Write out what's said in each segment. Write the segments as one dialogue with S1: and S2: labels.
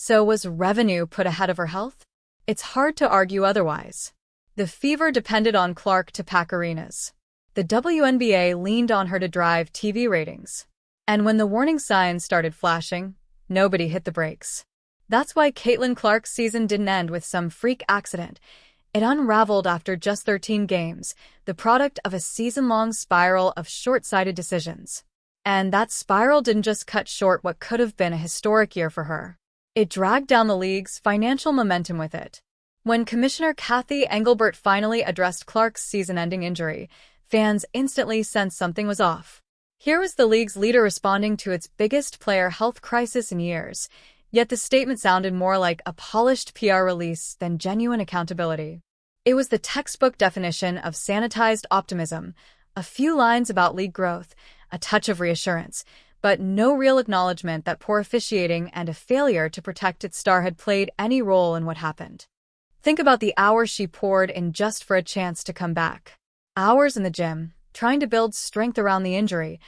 S1: So was revenue put ahead of her health? It's hard to argue otherwise. The fever depended on Clark to pack arenas. The WNBA leaned on her to drive TV ratings. And when the warning signs started flashing, nobody hit the brakes. That's why Caitlin Clark's season didn't end with some freak accident. It unraveled after just 13 games, the product of a season-long spiral of short-sighted decisions. And that spiral didn't just cut short what could have been a historic year for her. It dragged down the league's financial momentum with it. When Commissioner Kathy Engelbert finally addressed Clark's season-ending injury, fans instantly sensed something was off. Here was the league's leader responding to its biggest player health crisis in years, yet the statement sounded more like a polished PR release than genuine accountability. It was the textbook definition of sanitized optimism, a few lines about league growth, a touch of reassurance, but no real acknowledgement that poor officiating and a failure to protect its star had played any role in what happened. Think about the hours she poured in just for a chance to come back. Hours in the gym, trying to build strength around the injury,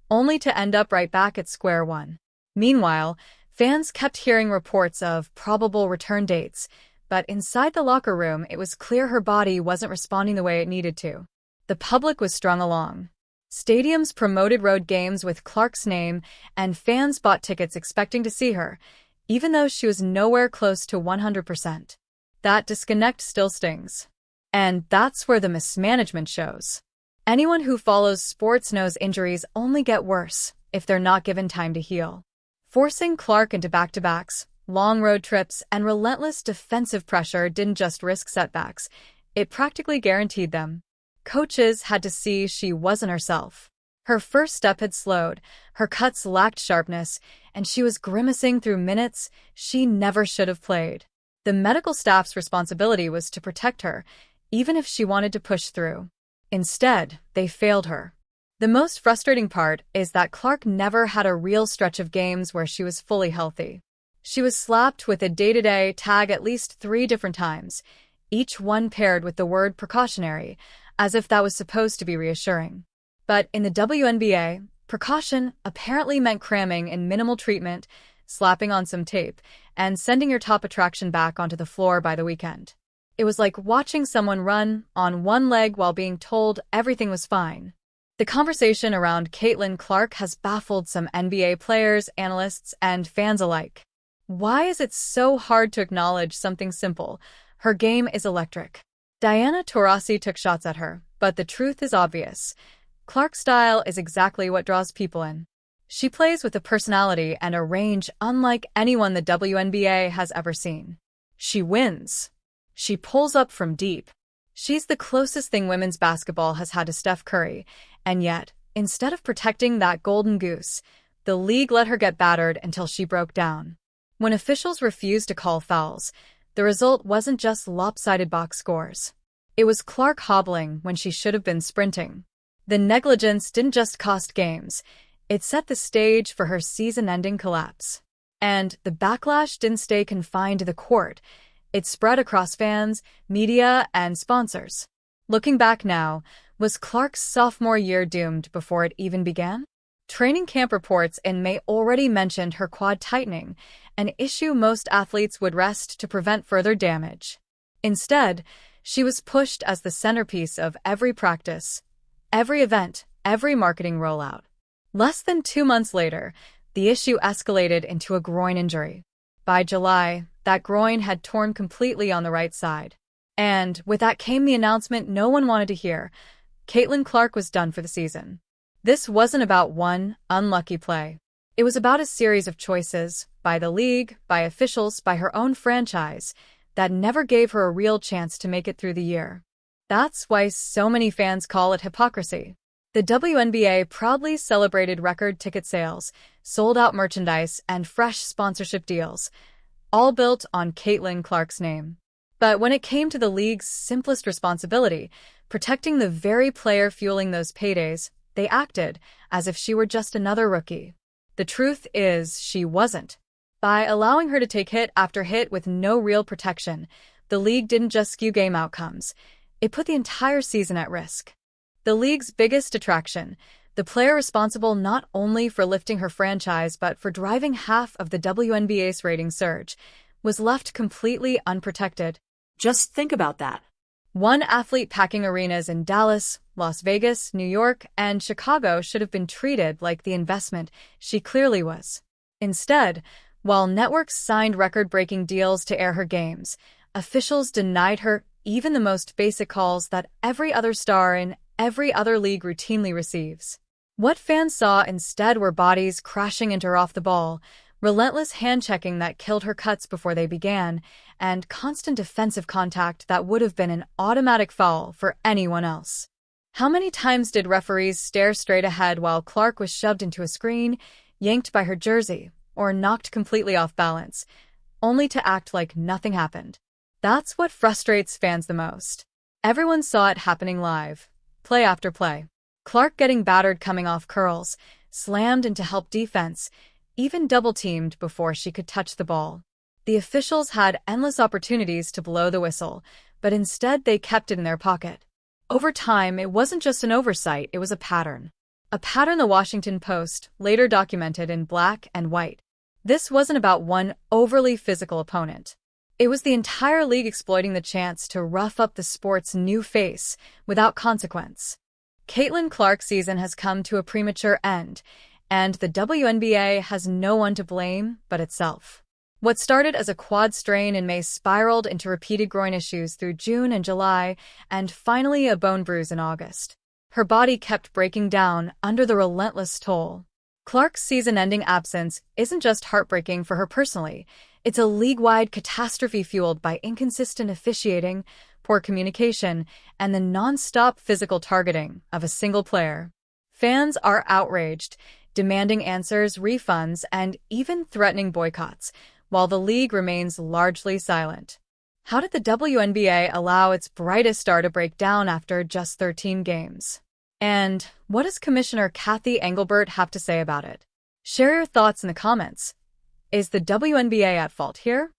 S1: only to end up right back at square one. Meanwhile, fans kept hearing reports of probable return dates, but inside the locker room it was clear her body wasn't responding the way it needed to. The public was strung along. Stadiums promoted road games with Clark's name, and fans bought tickets expecting to see her, even though she was nowhere close to 100%. That disconnect still stings. And that's where the mismanagement shows. Anyone who follows sports knows injuries only get worse if they're not given time to heal. Forcing Clark into back-to-backs, long road trips, and relentless defensive pressure didn't just risk setbacks, it practically guaranteed them. Coaches had to see she wasn't herself. Her first step had slowed, her cuts lacked sharpness, and she was grimacing through minutes she never should have played. The medical staff's responsibility was to protect her, even if she wanted to push through. Instead, they failed her. The most frustrating part is that Clark never had a real stretch of games where she was fully healthy. She was slapped with a day-to-day tag at least 3 different times, each one paired with the word precautionary, as if that was supposed to be reassuring. But in the WNBA, precaution apparently meant cramming in minimal treatment, slapping on some tape, and sending your top attraction back onto the floor by the weekend. It was like watching someone run on one leg while being told everything was fine. The conversation around Caitlin Clark has baffled some NBA players, analysts, and fans alike. Why is it so hard to acknowledge something simple? Her game is electric. Diana Taurasi took shots at her, but the truth is obvious. Clark's style is exactly what draws people in. She plays with a personality and a range unlike anyone the WNBA has ever seen. She wins. She pulls up from deep. She's the closest thing women's basketball has had to Steph Curry, and yet, instead of protecting that golden goose, the league let her get battered until she broke down. When officials refused to call fouls, the result wasn't just lopsided box scores. It was Clark hobbling when she should have been sprinting. The negligence didn't just cost games, it set the stage for her season-ending collapse. And the backlash didn't stay confined to the court. It spread across fans, media, and sponsors. Looking back now, was Clark's sophomore year doomed before it even began? Training camp reports in May already mentioned her quad tightening, an issue most athletes would rest to prevent further damage. Instead, she was pushed as the centerpiece of every practice, every event, every marketing rollout. Less than 2 months later, the issue escalated into a groin injury. By July, that groin had torn completely on the right side. And with that came the announcement no one wanted to hear. Caitlin Clark was done for the season. This wasn't about one unlucky play. It was about a series of choices, by the league, by officials, by her own franchise, that never gave her a real chance to make it through the year. That's why so many fans call it hypocrisy. The WNBA proudly celebrated record ticket sales, sold-out merchandise, and fresh sponsorship deals, all built on Caitlin Clark's name. But when it came to the league's simplest responsibility, protecting the very player fueling those paydays, they acted as if she were just another rookie. The truth is, she wasn't. By allowing her to take hit after hit with no real protection, the league didn't just skew game outcomes, it put the entire season at risk. The league's biggest attraction, The player responsible not only for lifting her franchise but for driving half of the WNBA's rating surge, was left completely unprotected.
S2: Just think about that.
S1: One athlete packing arenas in Dallas, Las Vegas, New York, and Chicago should have been treated like the investment she clearly was. Instead, while networks signed record-breaking deals to air her games, officials denied her even the most basic calls that every other star in every other league routinely receives. What fans saw instead were bodies crashing into her off the ball, relentless hand-checking that killed her cuts before they began, and constant defensive contact that would have been an automatic foul for anyone else. How many times did referees stare straight ahead while Clark was shoved into a screen, yanked by her jersey, or knocked completely off balance, only to act like nothing happened? That's what frustrates fans the most. Everyone saw it happening live, play after play. Clark getting battered coming off curls, slammed into help defense, even double-teamed before she could touch the ball. The officials had endless opportunities to blow the whistle, but instead they kept it in their pocket. Over time, it wasn't just an oversight, it was a pattern. A pattern the Washington Post later documented in black and white. This wasn't about one overly physical opponent. It was the entire league exploiting the chance to rough up the sport's new face without consequence. Caitlin Clark's season has come to a premature end, and the WNBA has no one to blame but itself. What started as a quad strain in May spiraled into repeated groin issues through June and July, and finally a bone bruise in August. Her body kept breaking down under the relentless toll. Clark's season-ending absence isn't just heartbreaking for her personally, it's a league-wide catastrophe fueled by inconsistent officiating, poor communication, and the non-stop physical targeting of a single player. Fans are outraged, demanding answers, refunds, and even threatening boycotts, while the league remains largely silent. How did the WNBA allow its brightest star to break down after just 13 games? And what does Commissioner Cathy Engelbert have to say about it? Share your thoughts in the comments. Is the WNBA at fault here?